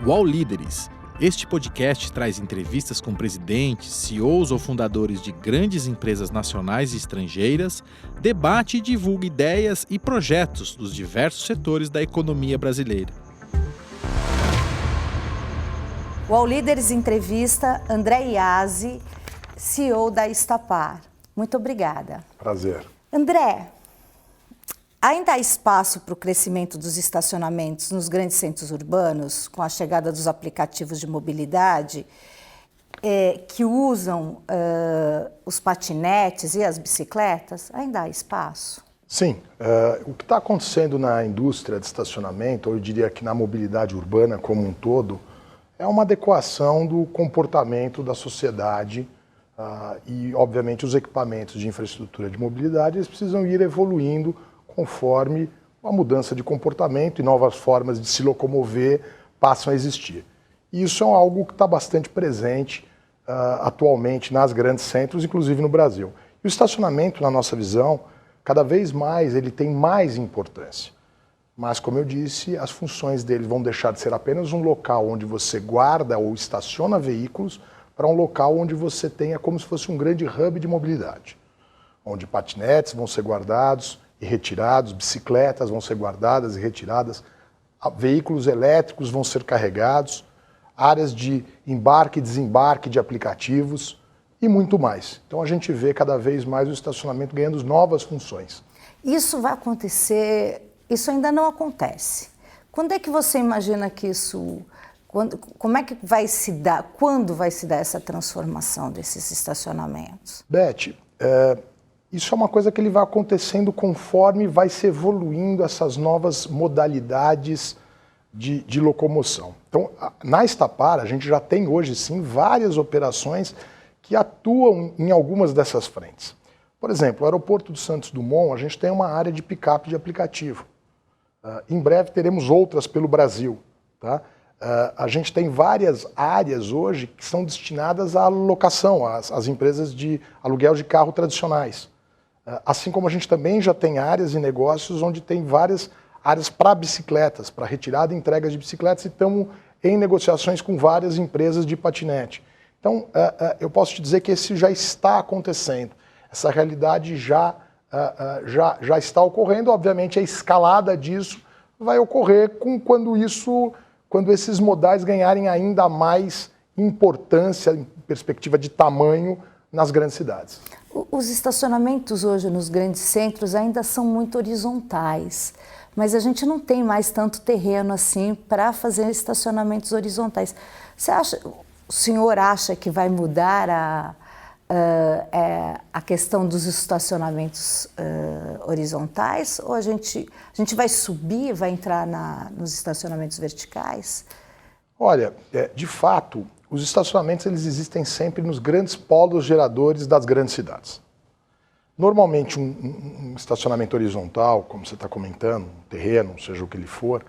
UOL Líderes. Este podcast traz entrevistas com presidentes, CEOs ou fundadores de grandes empresas nacionais e estrangeiras, debate e divulga ideias e projetos dos diversos setores da economia brasileira. UOL Líderes entrevista André Iazzi, CEO da Estapar. Muito obrigada. Prazer. André, ainda há espaço para o crescimento dos estacionamentos nos grandes centros urbanos, com a chegada dos aplicativos de mobilidade que usam os patinetes e as bicicletas? Ainda há espaço? Sim. O que está acontecendo na indústria de estacionamento, ou eu diria que na mobilidade urbana como um todo, é uma adequação do comportamento da sociedade e, obviamente, os equipamentos de infraestrutura de mobilidade eles precisam ir evoluindo conforme a mudança de comportamento e novas formas de se locomover passam a existir. E isso é algo que está bastante presente atualmente nas grandes centros, inclusive no Brasil. E o estacionamento, na nossa visão, cada vez mais ele tem mais importância. Mas, como eu disse, as funções dele vão deixar de ser apenas um local onde você guarda ou estaciona veículos para um local onde você tenha como se fosse um grande hub de mobilidade, onde patinetes vão ser guardados e retirados, bicicletas vão ser guardadas e retiradas, veículos elétricos vão ser carregados, áreas de embarque e desembarque de aplicativos e muito mais. Então a gente vê cada vez mais o estacionamento ganhando novas funções. Isso vai acontecer, isso ainda não acontece. Quando é que você imagina que isso, como é que vai se dar, quando vai se dar essa transformação desses estacionamentos? Beth, isso é uma coisa que ele vai acontecendo conforme vai se evoluindo essas novas modalidades de locomoção. Então, na Estapar, a gente já tem hoje, sim, várias operações que atuam em algumas dessas frentes. Por exemplo, o aeroporto do Santos Dumont, a gente tem uma área de picape de aplicativo. Em breve teremos outras pelo Brasil. Tá? A gente tem várias áreas hoje que são destinadas à locação, às empresas de aluguel de carro tradicionais. Assim como a gente também já tem áreas e negócios onde tem várias áreas para bicicletas, para retirada e entrega de bicicletas, e estamos em negociações com várias empresas de patinete. Então, eu posso te dizer que isso já está acontecendo. Essa realidade já está ocorrendo. Obviamente, a escalada disso vai ocorrer quando esses modais ganharem ainda mais importância em perspectiva de tamanho nas grandes cidades. Os estacionamentos hoje nos grandes centros ainda são muito horizontais, mas a gente não tem mais tanto terreno assim para fazer estacionamentos horizontais. O senhor acha que vai mudar a questão dos estacionamentos horizontais, ou a gente vai subir, vai entrar nos estacionamentos verticais? Olha, de fato, os estacionamentos eles existem sempre nos grandes polos geradores das grandes cidades. Normalmente um estacionamento horizontal, como você está comentando, um terreno, seja o que ele for,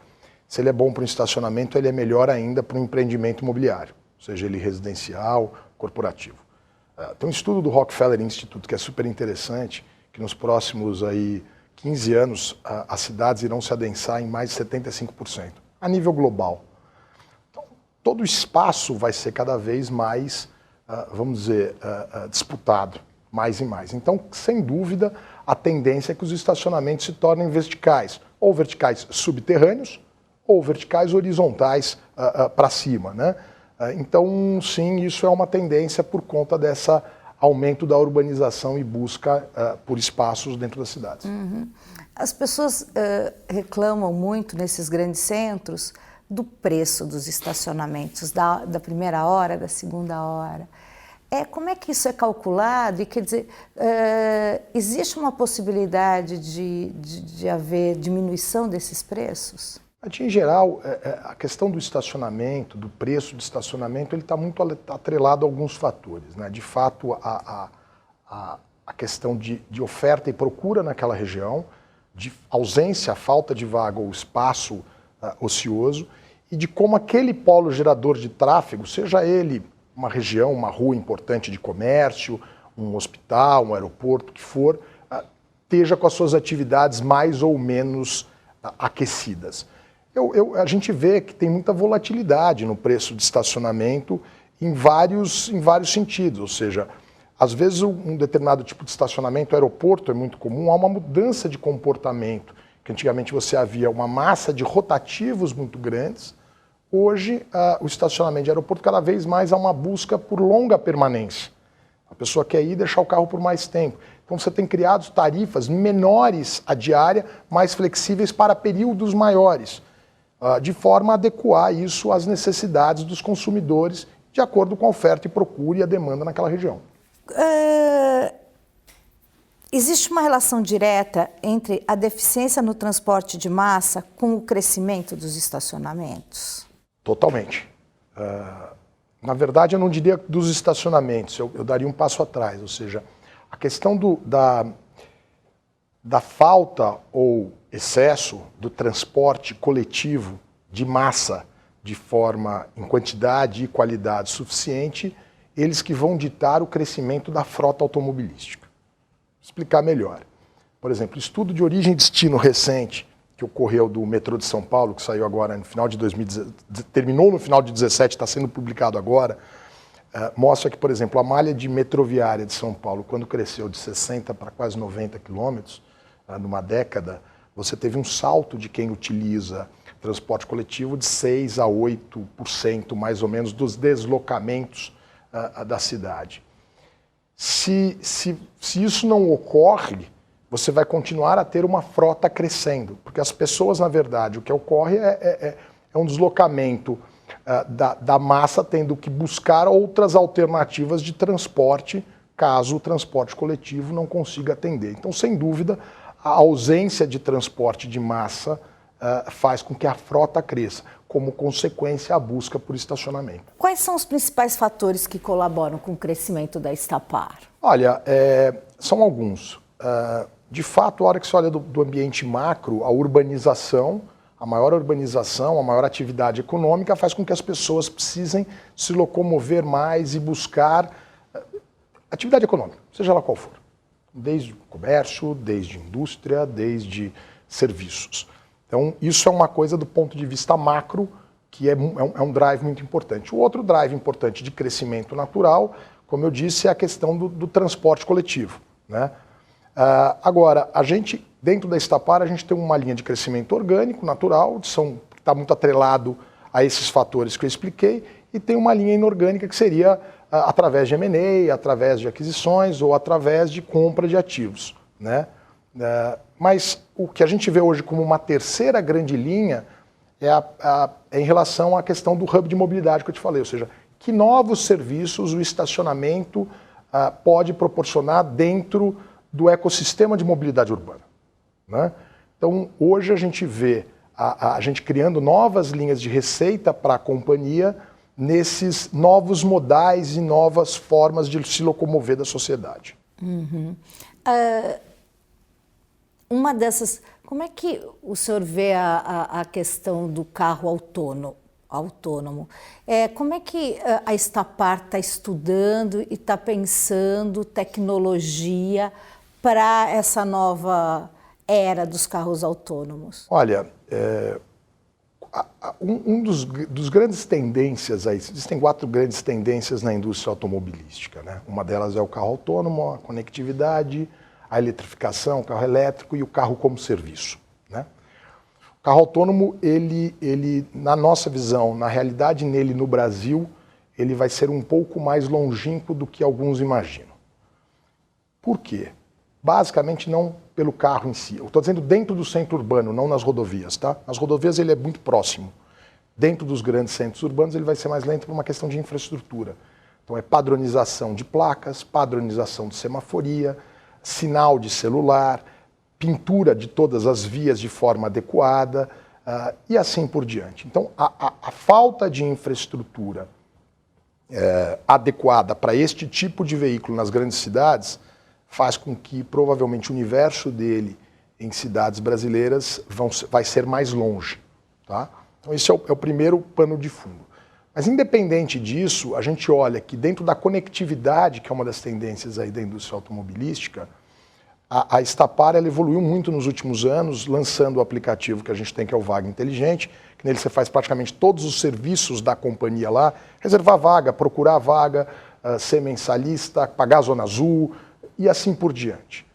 se ele é bom para um estacionamento, ele é melhor ainda para um empreendimento imobiliário, seja ele residencial, corporativo. Tem um estudo do Rockefeller Institute que é super interessante, que nos próximos 15 anos as cidades irão se adensar em mais de 75%, a nível global. Todo o espaço vai ser cada vez mais, disputado, mais e mais. Então, sem dúvida, a tendência é que os estacionamentos se tornem verticais, ou verticais subterrâneos, ou verticais horizontais para cima, né? Então, sim, isso é uma tendência por conta desse aumento da urbanização e busca por espaços dentro das cidades. Uhum. As pessoas reclamam muito nesses grandes centros do preço dos estacionamentos, da primeira hora, da segunda hora. Como é que isso é calculado? E quer dizer, existe uma possibilidade de haver diminuição desses preços? Em geral, a questão do estacionamento, do preço do estacionamento, ele está muito atrelado a alguns fatores, né? De fato, a questão de oferta e procura naquela região, de ausência, falta de vaga ou espaço ocioso, e de como aquele polo gerador de tráfego, seja ele uma região, uma rua importante de comércio, um hospital, um aeroporto, o que for, esteja com as suas atividades mais ou menos aquecidas. A gente vê que tem muita volatilidade no preço de estacionamento em vários sentidos, ou seja, às vezes um determinado tipo de estacionamento, aeroporto é muito comum, há uma mudança de comportamento, que antigamente você havia uma massa de rotativos muito grandes, hoje o estacionamento de aeroporto cada vez mais há uma busca por longa permanência. A pessoa quer ir e deixar o carro por mais tempo. Então você tem criado tarifas menores a diária, mais flexíveis para períodos maiores, de forma a adequar isso às necessidades dos consumidores, de acordo com a oferta e procura e a demanda naquela região. Existe uma relação direta entre a deficiência no transporte de massa com o crescimento dos estacionamentos? Totalmente. Na verdade, eu não diria dos estacionamentos, eu daria um passo atrás, ou seja, a questão da falta ou excesso do transporte coletivo de massa em quantidade e qualidade suficiente, eles que vão ditar o crescimento da frota automobilística. Vou explicar melhor. Por exemplo, estudo de origem e destino recente que ocorreu do metrô de São Paulo, que saiu agora no final de 2017, terminou no final de 2017, está sendo publicado agora, mostra que, por exemplo, a malha de metroviária de São Paulo, quando cresceu de 60 para quase 90 quilômetros, numa década, você teve um salto de quem utiliza transporte coletivo de 6 a 8%, mais ou menos, dos deslocamentos da cidade. Se isso não ocorre, você vai continuar a ter uma frota crescendo, porque as pessoas, na verdade, o que ocorre é um deslocamento da massa tendo que buscar outras alternativas de transporte, caso o transporte coletivo não consiga atender. Então, sem dúvida, a ausência de transporte de massa faz com que a frota cresça, como consequência a busca por estacionamento. Quais são os principais fatores que colaboram com o crescimento da Estapar? Olha, são alguns. De fato, a hora que você olha do ambiente macro, a urbanização, a maior atividade econômica faz com que as pessoas precisem se locomover mais e buscar atividade econômica, seja ela qual for. Desde comércio, desde indústria, desde serviços. Então, isso é uma coisa do ponto de vista macro, que é um drive muito importante. O outro drive importante de crescimento natural, como eu disse, é a questão do transporte coletivo, né? Agora, dentro da Estapar, a gente tem uma linha de crescimento orgânico, natural, que está muito atrelado a esses fatores que eu expliquei, e tem uma linha inorgânica que seria através de M&A, através de aquisições ou através de compra de ativos, né? Mas o que a gente vê hoje como uma terceira grande linha é em relação à questão do hub de mobilidade que eu te falei, ou seja, que novos serviços o estacionamento pode proporcionar dentro do ecossistema de mobilidade urbana, né? Então, hoje a gente vê a gente criando novas linhas de receita para a companhia nesses novos modais e novas formas de se locomover da sociedade. Uhum. Uma dessas, como é que o senhor vê a questão do carro autônomo? Como é que a Estapar está estudando e está pensando tecnologia para essa nova era dos carros autônomos? Olha, dos grandes tendências aí, existem 4 grandes tendências na indústria automobilística, né? Uma delas é o carro autônomo, a conectividade, a eletrificação, o carro elétrico e o carro como serviço, né? O carro autônomo, ele, na nossa visão, na realidade nele no Brasil, ele vai ser um pouco mais longínquo do que alguns imaginam. Por quê? Basicamente não pelo carro em si. Eu estou dizendo dentro do centro urbano, não nas rodovias, tá? Nas rodovias ele é muito próximo. Dentro dos grandes centros urbanos ele vai ser mais lento por uma questão de infraestrutura. Então é padronização de placas, padronização de semaforia, sinal de celular, pintura de todas as vias de forma adequada e assim por diante. Então a falta de infraestrutura adequada para este tipo de veículo nas grandes cidades faz com que provavelmente o universo dele em cidades brasileiras vai ser mais longe, tá? Então esse é o primeiro pano de fundo. Mas independente disso, a gente olha que dentro da conectividade, que é uma das tendências aí da indústria automobilística, A Estapar ela evoluiu muito nos últimos anos, lançando o aplicativo que a gente tem, que é o Vaga Inteligente, que nele você faz praticamente todos os serviços da companhia lá, reservar vaga, procurar vaga, ser mensalista, pagar a Zona Azul e assim por diante.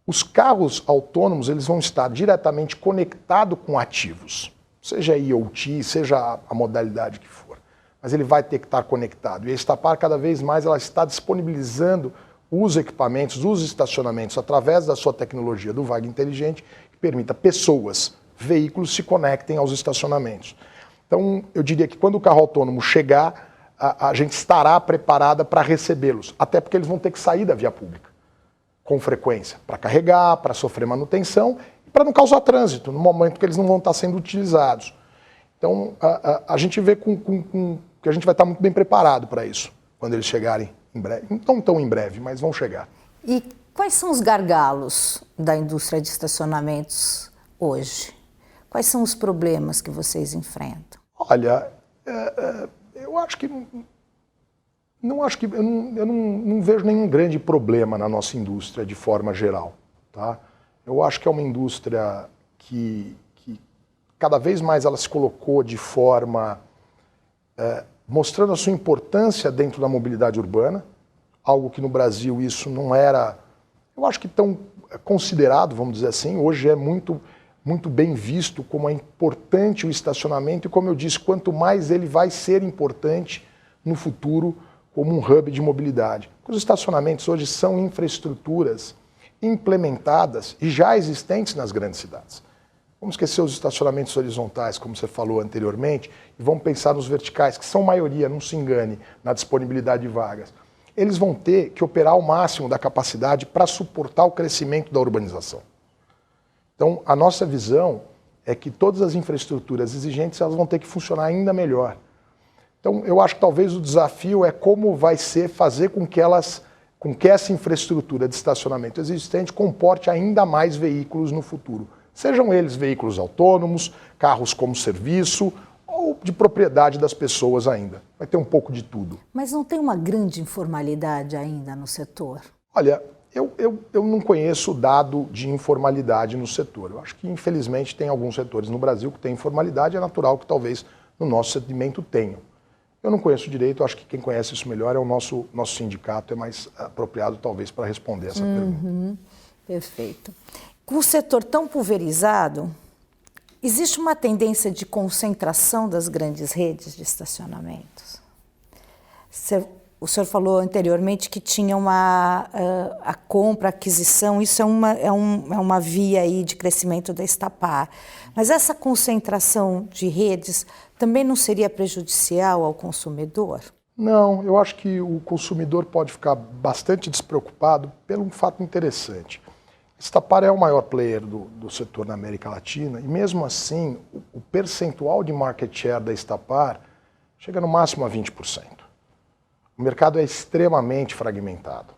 Os carros autônomos eles vão estar diretamente conectados com ativos, seja IoT, seja a modalidade que for, mas ele vai ter que estar conectado. E a Estapar, cada vez mais, ela está disponibilizando os equipamentos, os estacionamentos, através da sua tecnologia do Vaga Inteligente, que permita pessoas, veículos se conectem aos estacionamentos. Então, eu diria que quando o carro autônomo chegar, a gente estará preparada para recebê-los, até porque eles vão ter que sair da via pública com frequência, para carregar, para sofrer manutenção e para não causar trânsito, no momento que eles não vão estar sendo utilizados. Então, a gente vê que a gente vai estar muito bem preparado para isso, quando eles chegarem em breve. Não tão em breve, mas vão chegar. E quais são os gargalos da indústria de estacionamentos hoje? Quais são os problemas que vocês enfrentam? Olha, eu acho que eu não vejo nenhum grande problema na nossa indústria de forma geral, tá? Eu acho que é uma indústria que cada vez mais ela se colocou de forma mostrando a sua importância dentro da mobilidade urbana, algo que no Brasil isso não era, eu acho que tão considerado, vamos dizer assim. Hoje é muito bem visto como é importante o estacionamento e, como eu disse, quanto mais ele vai ser importante no futuro como um hub de mobilidade. Os estacionamentos hoje são infraestruturas implementadas e já existentes nas grandes cidades. Vamos esquecer os estacionamentos horizontais, como você falou anteriormente, e vamos pensar nos verticais, que são maioria, não se engane, na disponibilidade de vagas. Eles vão ter que operar ao máximo da capacidade para suportar o crescimento da urbanização. Então, a nossa visão é que todas as infraestruturas exigentes elas vão ter que funcionar ainda melhor. Então, eu acho que talvez o desafio é como vai ser fazer com que essa infraestrutura de estacionamento existente comporte ainda mais veículos no futuro. Sejam eles veículos autônomos, carros como serviço ou de propriedade das pessoas ainda. Vai ter um pouco de tudo. Mas não tem uma grande informalidade ainda no setor? Olha, eu não conheço dado de informalidade no setor. Eu acho que, infelizmente, tem alguns setores no Brasil que têm informalidade, é natural que talvez no nosso segmento tenham. Eu não conheço direito, acho que quem conhece isso melhor é o nosso sindicato, é mais apropriado talvez para responder essa pergunta. Perfeito. Com o setor tão pulverizado, existe uma tendência de concentração das grandes redes de estacionamentos? O senhor falou anteriormente que tinha a compra, a aquisição, isso é uma via aí de crescimento da Estapar. Mas essa concentração de redes também não seria prejudicial ao consumidor? Não, eu acho que o consumidor pode ficar bastante despreocupado pelo um fato interessante. Estapar é o maior player do setor na América Latina e, mesmo assim, o percentual de market share da Estapar chega no máximo a 20%. O mercado é extremamente fragmentado,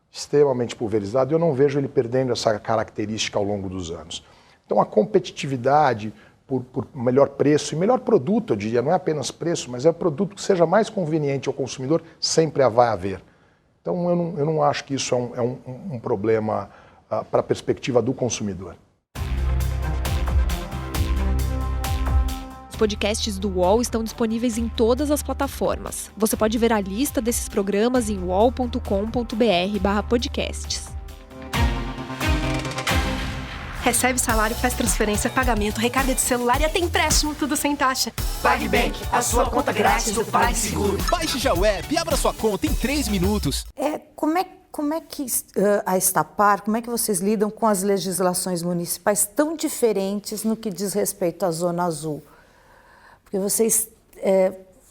extremamente pulverizado, e eu não vejo ele perdendo essa característica ao longo dos anos. Então, a competitividade por melhor preço e melhor produto, eu diria, não é apenas preço, mas é produto que seja mais conveniente ao consumidor, sempre vai haver. Então, eu não acho que isso é um problema para a perspectiva do consumidor. Os podcasts do UOL estão disponíveis em todas as plataformas. Você pode ver a lista desses programas em uol.com.br/podcasts. Recebe salário, faz transferência, pagamento, recarga de celular e até empréstimo, tudo sem taxa. PagBank, a sua conta grátis do PagSeguro. Baixe já o app e abra sua conta em 3 minutos. Como é que a Estapar, como é que vocês lidam com as legislações municipais tão diferentes no que diz respeito à Zona Azul? Porque vocês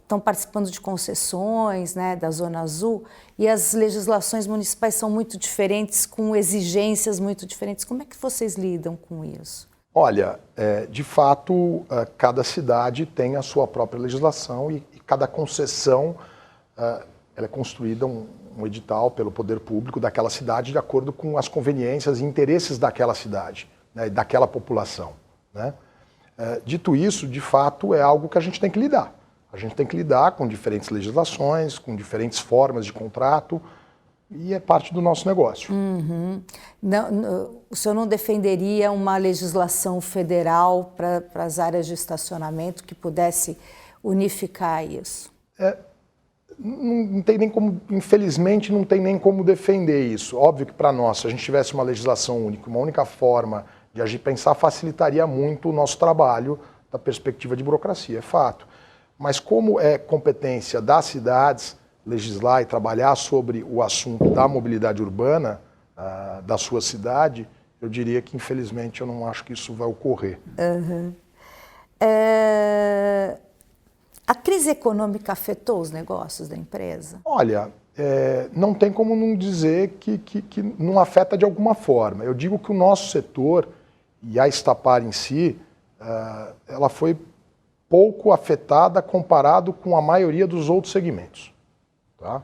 estão participando de concessões, né, da Zona Azul, e as legislações municipais são muito diferentes, com exigências muito diferentes. Como é que vocês lidam com isso? Olha, de fato, cada cidade tem a sua própria legislação e cada concessão ela é construída um edital pelo poder público daquela cidade de acordo com as conveniências e interesses daquela cidade, né, e daquela população, né? Dito isso, de fato, é algo que a gente tem que lidar. A gente tem que lidar com diferentes legislações, com diferentes formas de contrato, e é parte do nosso negócio. O senhor não defenderia uma legislação federal para as áreas de estacionamento que pudesse unificar isso? Não tem nem como, infelizmente, não tem nem como defender isso. Óbvio que para nós, se a gente tivesse uma legislação única, uma única forma de agir, pensar, facilitaria muito o nosso trabalho da perspectiva de burocracia, é fato. Mas como é competência das cidades legislar e trabalhar sobre o assunto da mobilidade urbana da sua cidade, eu diria que, infelizmente, eu não acho que isso vai ocorrer. A crise econômica afetou os negócios da empresa? Olha, não tem como não dizer que não afeta de alguma forma. Eu digo que o nosso setor, e a Estapar em si, ela foi pouco afetada comparado com a maioria dos outros segmentos. Tá?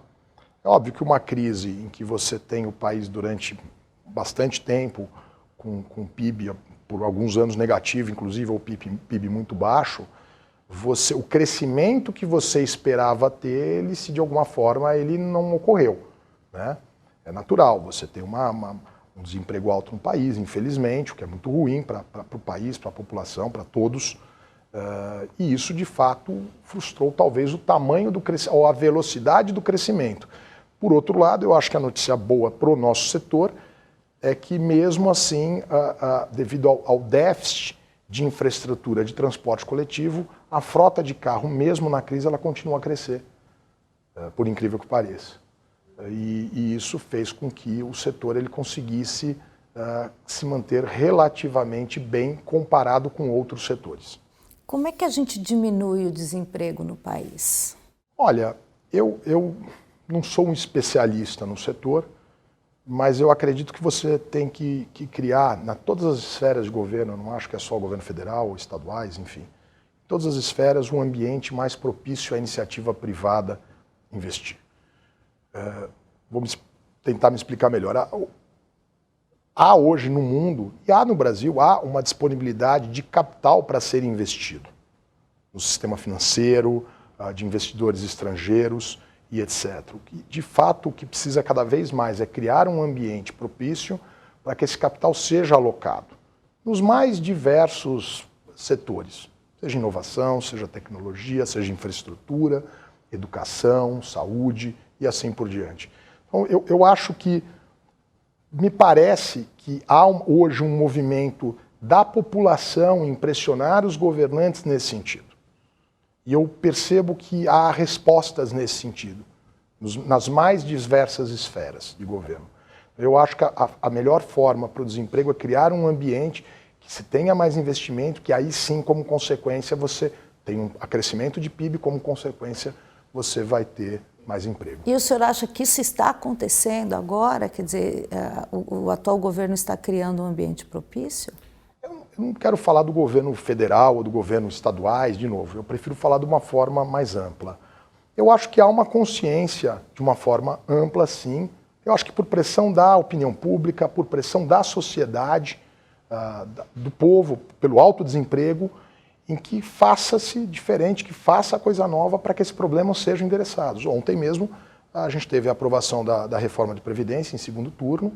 É óbvio que uma crise em que você tem o país durante bastante tempo com o PIB por alguns anos negativo, inclusive o PIB muito baixo, o crescimento que você esperava ter, ele, se de alguma forma ele não ocorreu. Né? É natural, você tem um desemprego alto no país, infelizmente, o que é muito ruim para o país, para a população, para todos. E isso, de fato, frustrou talvez o tamanho do crescimento, ou a velocidade do crescimento. Por outro lado, eu acho que a notícia boa para o nosso setor é que, mesmo assim, devido ao déficit de infraestrutura de transporte coletivo, a frota de carro, mesmo na crise, ela continua a crescer, por incrível que pareça. E isso fez com que o setor ele conseguisse se manter relativamente bem comparado com outros setores. Como é que a gente diminui o desemprego no país? Olha, eu não sou um especialista no setor, mas eu acredito que você tem que criar, em todas as esferas de governo, eu não acho que é só o governo federal ou estaduais, enfim, em todas as esferas, um ambiente mais propício à iniciativa privada investir. Vamos tentar me explicar melhor. Há hoje no mundo, e há no Brasil, há uma disponibilidade de capital para ser investido no sistema financeiro, de investidores estrangeiros e etc. De fato, o que precisa cada vez mais é criar um ambiente propício para que esse capital seja alocado nos mais diversos setores, seja inovação, seja tecnologia, seja infraestrutura, educação, saúde e assim por diante. Então, eu acho que me parece que há hoje um movimento da população em pressionar os governantes nesse sentido. E eu percebo que há respostas nesse sentido, nas mais diversas esferas de governo. Eu acho que a melhor forma para o desemprego é criar um ambiente que se tenha mais investimento, que aí sim, como consequência, você tem um crescimento de PIB, como consequência, você vai ter mais emprego. E o senhor acha que isso está acontecendo agora? Quer dizer, o atual governo está criando um ambiente propício? Eu não quero falar do governo federal ou do governo estaduais, de novo. Eu prefiro falar de uma forma mais ampla. Eu acho que há uma consciência de uma forma ampla, sim. Eu acho que por pressão da opinião pública, por pressão da sociedade, do povo, pelo alto desemprego, em que faça-se diferente, que faça coisa nova para que esses problemas sejam endereçados. Ontem mesmo a gente teve a aprovação da reforma de Previdência em segundo turno,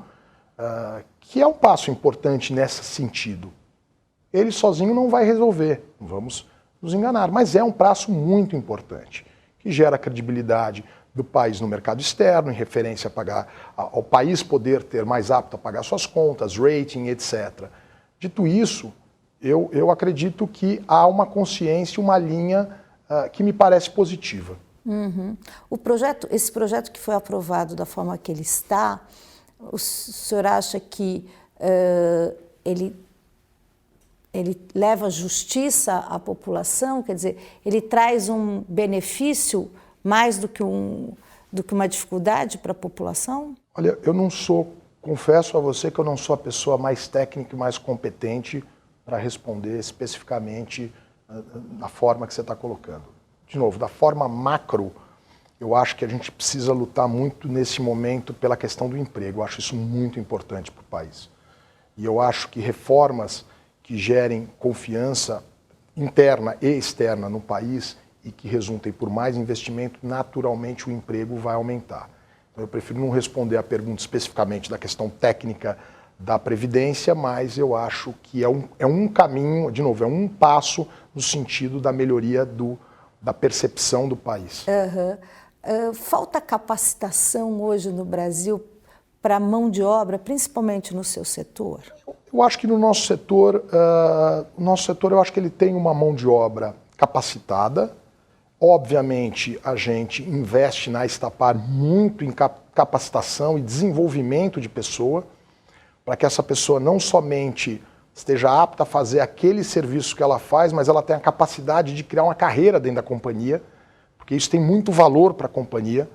que é um passo importante nesse sentido. Ele sozinho não vai resolver, não vamos nos enganar, mas é um passo muito importante, que gera credibilidade do país no mercado externo, em referência a pagar, ao país poder ter mais apto a pagar suas contas, rating, etc. Dito isso, eu acredito que há uma consciência, uma linha que me parece positiva. Uhum. Esse projeto que foi aprovado da forma que ele está, o senhor acha que ele leva justiça à população? Quer dizer, ele traz um benefício mais do que uma dificuldade para a população? Olha, confesso a você que eu não sou a pessoa mais técnica e mais competente para responder especificamente da forma que você está colocando. De novo, da forma macro, eu acho que a gente precisa lutar muito nesse momento pela questão do emprego. Eu acho isso muito importante para o país. E eu acho que reformas que gerem confiança interna e externa no país e que resultem por mais investimento, naturalmente o emprego vai aumentar. Eu prefiro não responder a pergunta especificamente da questão técnica da Previdência, mas eu acho que é um caminho, de novo, é um passo no sentido da melhoria da percepção do país. Falta capacitação hoje no Brasil para mão de obra, principalmente no seu setor? Eu acho que no nosso setor, eu acho que ele tem uma mão de obra capacitada. Obviamente, a gente investe na Estapar muito em capacitação e desenvolvimento de pessoa, para que essa pessoa não somente esteja apta a fazer aquele serviço que ela faz, mas ela tenha a capacidade de criar uma carreira dentro da companhia, porque isso tem muito valor para a companhia.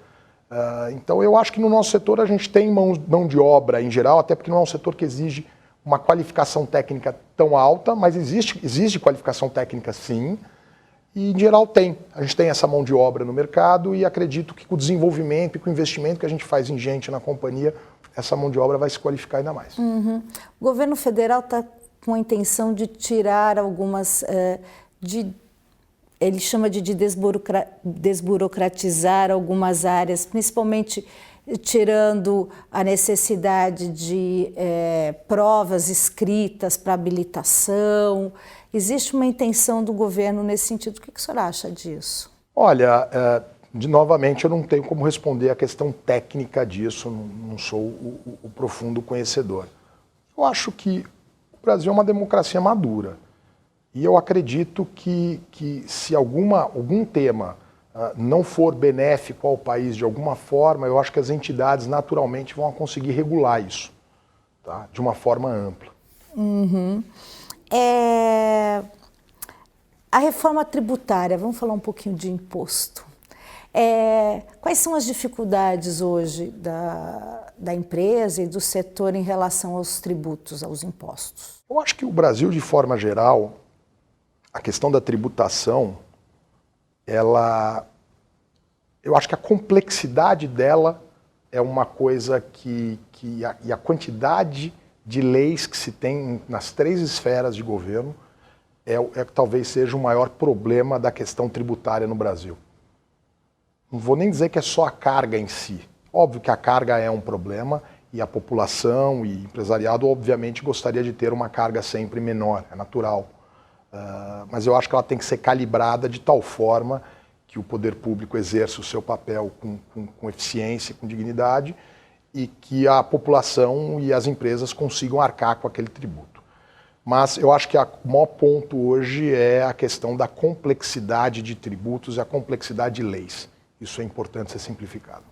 Então, eu acho que no nosso setor a gente tem mão de obra em geral, até porque não é um setor que exige uma qualificação técnica tão alta, mas existe qualificação técnica sim, e em geral tem. A gente tem essa mão de obra no mercado e acredito que com o desenvolvimento e com o investimento que a gente faz em gente na companhia, essa mão de obra vai se qualificar ainda mais. O governo federal está com a intenção de tirar algumas, ele chama de desburocratizar algumas áreas, principalmente tirando a necessidade de provas escritas para habilitação. Existe uma intenção do governo nesse sentido. O que o senhor acha disso? Olha, novamente eu não tenho como responder a questão técnica disso, não sou o profundo conhecedor. Eu acho que o Brasil é uma democracia madura e eu acredito que se algum tema não for benéfico ao país de alguma forma, eu acho que as entidades naturalmente vão conseguir regular isso, tá? De uma forma ampla. A reforma tributária, vamos falar um pouquinho de imposto. Quais são as dificuldades hoje da empresa e do setor em relação aos tributos, aos impostos? Eu acho que o Brasil, de forma geral, a questão da tributação, eu acho que a complexidade dela é uma coisa e a quantidade de leis que se tem nas 3 esferas de governo talvez seja o maior problema da questão tributária no Brasil. Não vou nem dizer que é só a carga em si. Óbvio que a carga é um problema e a população e empresariado obviamente gostaria de ter uma carga sempre menor, é natural. Mas eu acho que ela tem que ser calibrada de tal forma que o poder público exerça o seu papel com eficiência, com dignidade, e que a população e as empresas consigam arcar com aquele tributo. Mas eu acho que o maior ponto hoje é a questão da complexidade de tributos e a complexidade de leis. Isso é importante ser simplificado.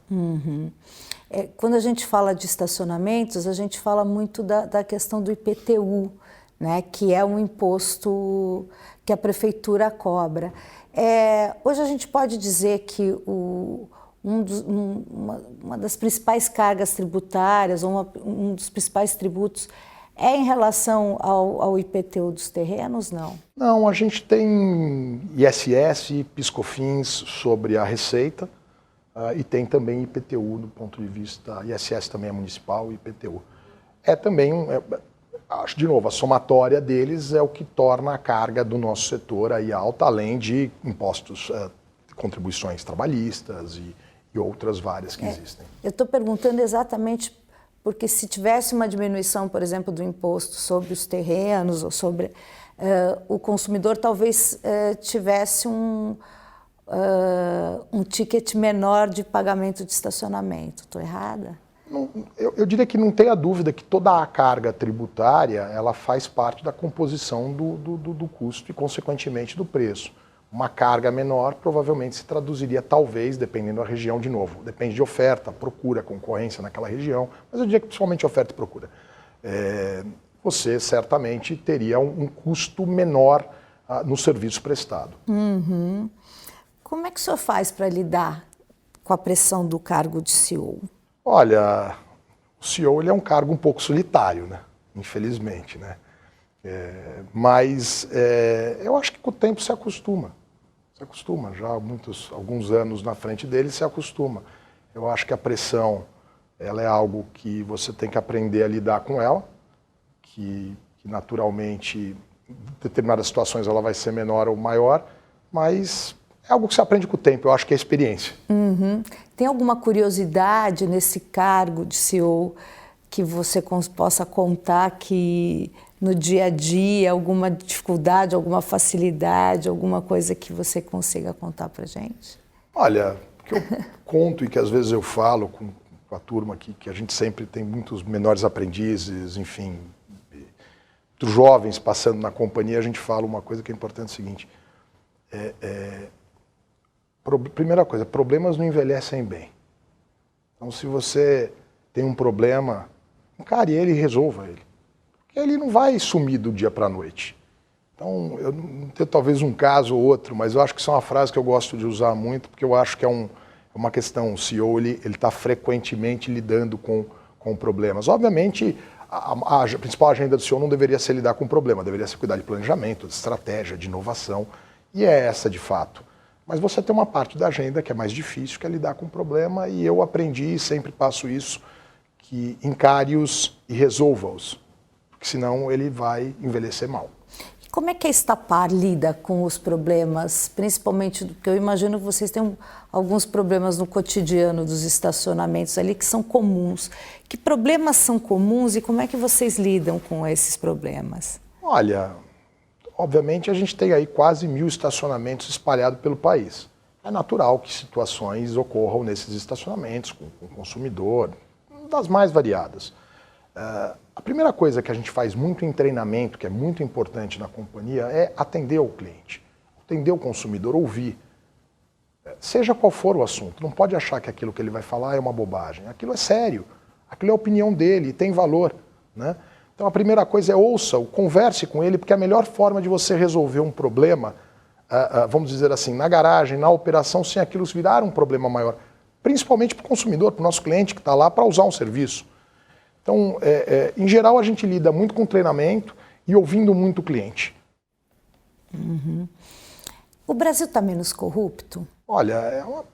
Quando a gente fala de estacionamentos, a gente fala muito da questão do IPTU, né, que é um imposto que a prefeitura cobra. Hoje a gente pode dizer que uma das principais cargas tributárias, ou um dos principais tributos, é em relação ao IPTU dos terrenos, não? Não, a gente tem ISS, PIS/COFINS sobre a receita e tem também IPTU do ponto de vista, ISS também é municipal e IPTU. Acho, de novo, a somatória deles é o que torna a carga do nosso setor aí alta, além de impostos, contribuições trabalhistas e outras várias que existem. Eu estou perguntando exatamente porque se tivesse uma diminuição, por exemplo, do imposto sobre os terrenos ou sobre o consumidor, talvez tivesse um ticket menor de pagamento de estacionamento. Estou errada? Eu diria que não tenha dúvida que toda a carga tributária ela faz parte da composição do custo e, consequentemente, do preço. Uma carga menor provavelmente se traduziria, talvez, dependendo da região, de novo. Depende de oferta, procura, concorrência naquela região, mas eu diria que principalmente oferta e procura. Você certamente teria um custo menor no serviço prestado. Como é que o senhor faz para lidar com a pressão do cargo de CEO? Olha, o CEO ele é um cargo um pouco solitário, né? Infelizmente, né? Mas eu acho que com o tempo se acostuma. Se acostuma, já há alguns anos na frente dele se acostuma. Eu acho que a pressão ela é algo que você tem que aprender a lidar com ela, que naturalmente em determinadas situações ela vai ser menor ou maior, mas é algo que você aprende com o tempo, eu acho que é experiência. Uhum. Tem alguma curiosidade nesse cargo de CEO que você possa contar que no dia a dia, alguma dificuldade, alguma facilidade, alguma coisa que você consiga contar para a gente? Olha, o que eu conto e que às vezes eu falo com a turma aqui, que a gente sempre tem muitos menores aprendizes, enfim, muitos jovens passando na companhia, a gente fala uma coisa que é importante, é o seguinte, primeira coisa, problemas não envelhecem bem. Então, se você tem um problema, encare ele e resolva ele. Porque ele não vai sumir do dia para a noite. Então, eu não tenho talvez um caso ou outro, mas eu acho que isso é uma frase que eu gosto de usar muito, porque eu acho que é uma questão, o CEO ele está frequentemente lidando com problemas. Obviamente, a principal agenda do CEO não deveria ser lidar com problema, deveria ser cuidar de planejamento, de estratégia, de inovação, e é essa de fato. Mas você tem uma parte da agenda que é mais difícil, que é lidar com o problema, e eu aprendi, e sempre passo isso, que encare-os e resolva-os, porque senão ele vai envelhecer mal. E como é que a Estapar lida com os problemas, principalmente, porque eu imagino que vocês têm alguns problemas no cotidiano dos estacionamentos ali que são comuns. Que problemas são comuns e como é que vocês lidam com esses problemas? Olha, obviamente a gente tem aí quase 1.000 estacionamentos espalhados pelo país. É natural que situações ocorram nesses estacionamentos com o consumidor, das mais variadas. A primeira coisa que a gente faz muito em treinamento, que é muito importante na companhia, é atender o cliente, atender o consumidor, ouvir. Seja qual for o assunto, não pode achar que aquilo que ele vai falar é uma bobagem. Aquilo é sério, aquilo é a opinião dele e tem valor, né? Então a primeira coisa é ouça-o, converse com ele, porque a melhor forma de você resolver um problema, vamos dizer assim, na garagem, na operação, sem aquilo virar um problema maior, principalmente para o consumidor, para o nosso cliente que está lá para usar um serviço. Então, em geral, a gente lida muito com treinamento e ouvindo muito o cliente. Uhum. O Brasil está menos corrupto? Olha, é uma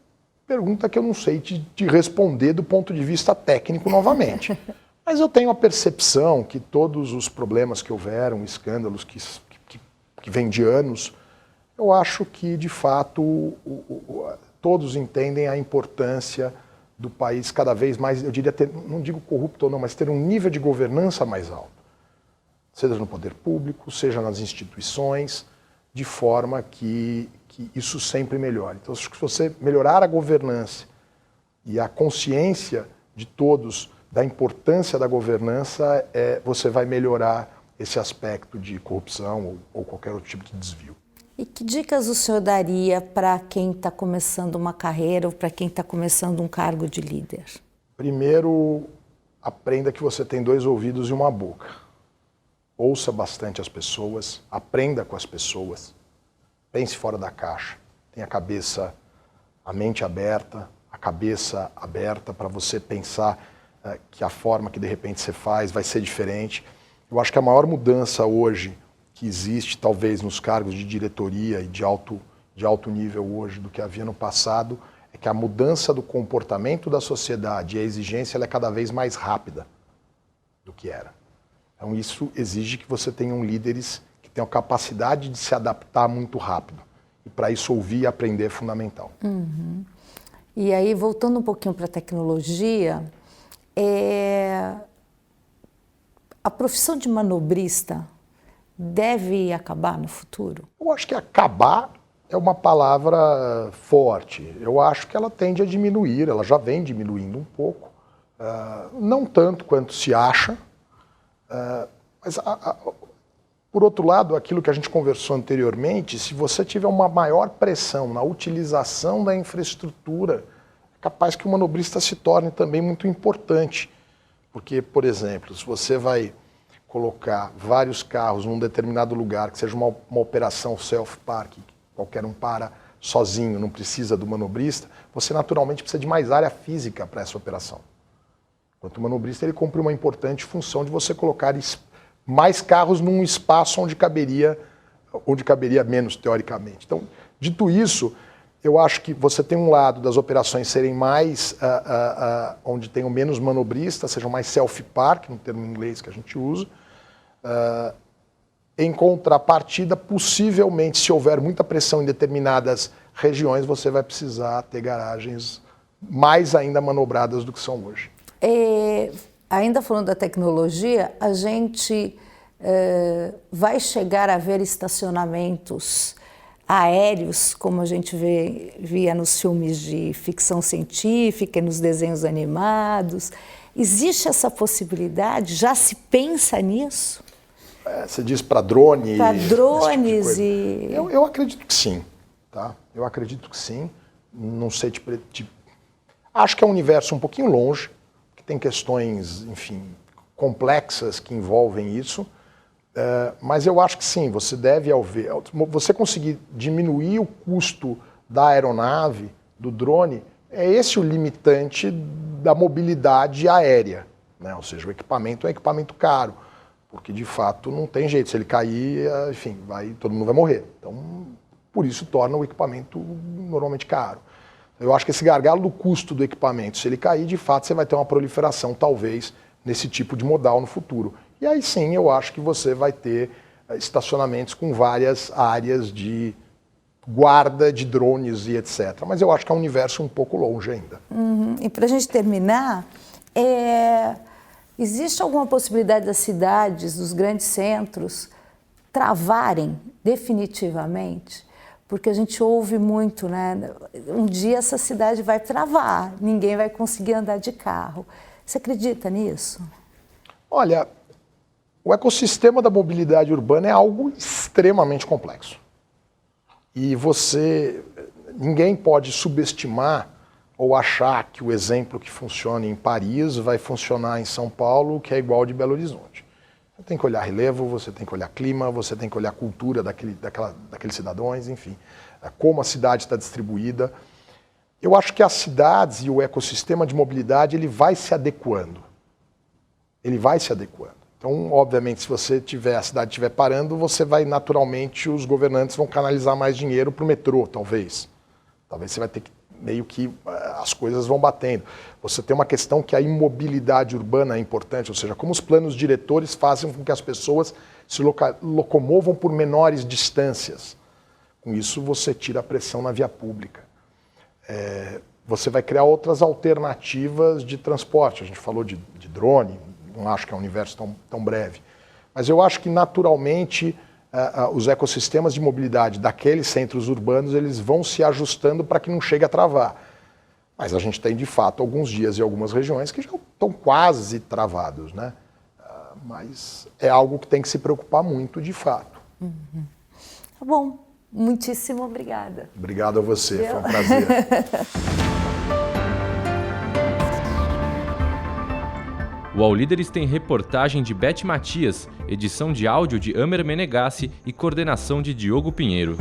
pergunta que eu não sei te responder do ponto de vista técnico novamente. Mas eu tenho a percepção que todos os problemas que houveram, escândalos que vêm de anos, eu acho que, de fato, todos entendem a importância do país cada vez mais, eu diria, não digo corrupto ou não, mas ter um nível de governança mais alto. Seja no poder público, seja nas instituições, de forma que isso sempre melhore. Então, acho que se você melhorar a governança e a consciência de todos da importância da governança, você vai melhorar esse aspecto de corrupção ou qualquer outro tipo de desvio. E que dicas o senhor daria para quem está começando uma carreira ou para quem está começando um cargo de líder? Primeiro, aprenda que você tem 2 ouvidos e uma boca. Ouça bastante as pessoas, aprenda com as pessoas, pense fora da caixa, tenha a mente aberta, a cabeça aberta para você pensar que a forma que de repente você faz vai ser diferente. Eu acho que a maior mudança hoje que existe, talvez, nos cargos de diretoria e de alto nível hoje do que havia no passado, é que a mudança do comportamento da sociedade e a exigência ela é cada vez mais rápida do que era. Então isso exige que você tenham líderes que tenham capacidade de se adaptar muito rápido. E para isso ouvir e aprender é fundamental. Uhum. E aí, voltando um pouquinho para a tecnologia, a profissão de manobrista deve acabar no futuro? Eu acho que acabar é uma palavra forte. Eu acho que ela tende a diminuir, ela já vem diminuindo um pouco. Não tanto quanto se acha, mas por outro lado, aquilo que a gente conversou anteriormente, se você tiver uma maior pressão na utilização da infraestrutura, é capaz que o manobrista se torne também muito importante. Porque, por exemplo, se você vai colocar vários carros num determinado lugar, que seja uma operação self-parking, qualquer um para sozinho, não precisa do manobrista, você naturalmente precisa de mais área física para essa operação. Enquanto o manobrista ele cumpre uma importante função de você colocar mais carros num espaço onde caberia menos, teoricamente. Então, dito isso, eu acho que você tem um lado das operações serem mais, onde tenham menos manobristas, sejam mais self-park, no termo em inglês que a gente usa. Em contrapartida, possivelmente, se houver muita pressão em determinadas regiões você vai precisar ter garagens mais ainda manobradas do que são hoje. Ainda falando da tecnologia, a gente vai chegar a ver estacionamentos aéreos, como a gente via nos filmes de ficção científica, nos desenhos animados. Existe essa possibilidade? Já se pensa nisso? Você diz para drone? Para drones tipo e... Eu acredito que sim. Tá? Eu acredito que sim. Não sei, acho que é um universo um pouquinho longe, que tem questões, enfim, complexas que envolvem isso. Mas eu acho que sim, você deve, você conseguir diminuir o custo da aeronave, do drone, é esse o limitante da mobilidade aérea, né? Ou seja, o equipamento é um equipamento caro, porque de fato não tem jeito, se ele cair, enfim, todo mundo vai morrer. Então, por isso torna o equipamento normalmente caro. Eu acho que esse gargalo do custo do equipamento, se ele cair, de fato você vai ter uma proliferação, talvez, nesse tipo de modal no futuro. E aí sim, eu acho que você vai ter estacionamentos com várias áreas de guarda de drones e etc. Mas eu acho que é um universo um pouco longe ainda. E para a gente terminar, existe alguma possibilidade das cidades, dos grandes centros, travarem definitivamente? Porque a gente ouve muito, né? Um dia essa cidade vai travar, ninguém vai conseguir andar de carro. Você acredita nisso? Olha, o ecossistema da mobilidade urbana é algo extremamente complexo. E ninguém pode subestimar ou achar que o exemplo que funciona em Paris vai funcionar em São Paulo, que é igual de Belo Horizonte. Você tem que olhar relevo, você tem que olhar clima, você tem que olhar a cultura daqueles cidadãos, enfim, como a cidade está distribuída. Eu acho que as cidades e o ecossistema de mobilidade ele vai se adequando. Ele vai se adequando. Então, obviamente, se a cidade estiver parando, você vai naturalmente, os governantes vão canalizar mais dinheiro para o metrô, talvez. Talvez você vai ter que, meio que, as coisas vão batendo. Você tem uma questão que a imobilidade urbana é importante, ou seja, como os planos diretores fazem com que as pessoas se locomovam por menores distâncias. Com isso, você tira a pressão na via pública. Você vai criar outras alternativas de transporte. A gente falou de drone, não acho que é um universo tão breve. Mas eu acho que, naturalmente, os ecossistemas de mobilidade daqueles centros urbanos eles vão se ajustando para que não chegue a travar. Mas a gente tem, de fato, alguns dias e algumas regiões que já estão quase travados, né? Mas é algo que tem que se preocupar muito, de fato. Tá bom. Muitíssimo obrigada. Obrigado a você, foi um prazer. O All Líderes tem reportagem de Beth Matias, edição de áudio de Amer Menegassi e coordenação de Diogo Pinheiro.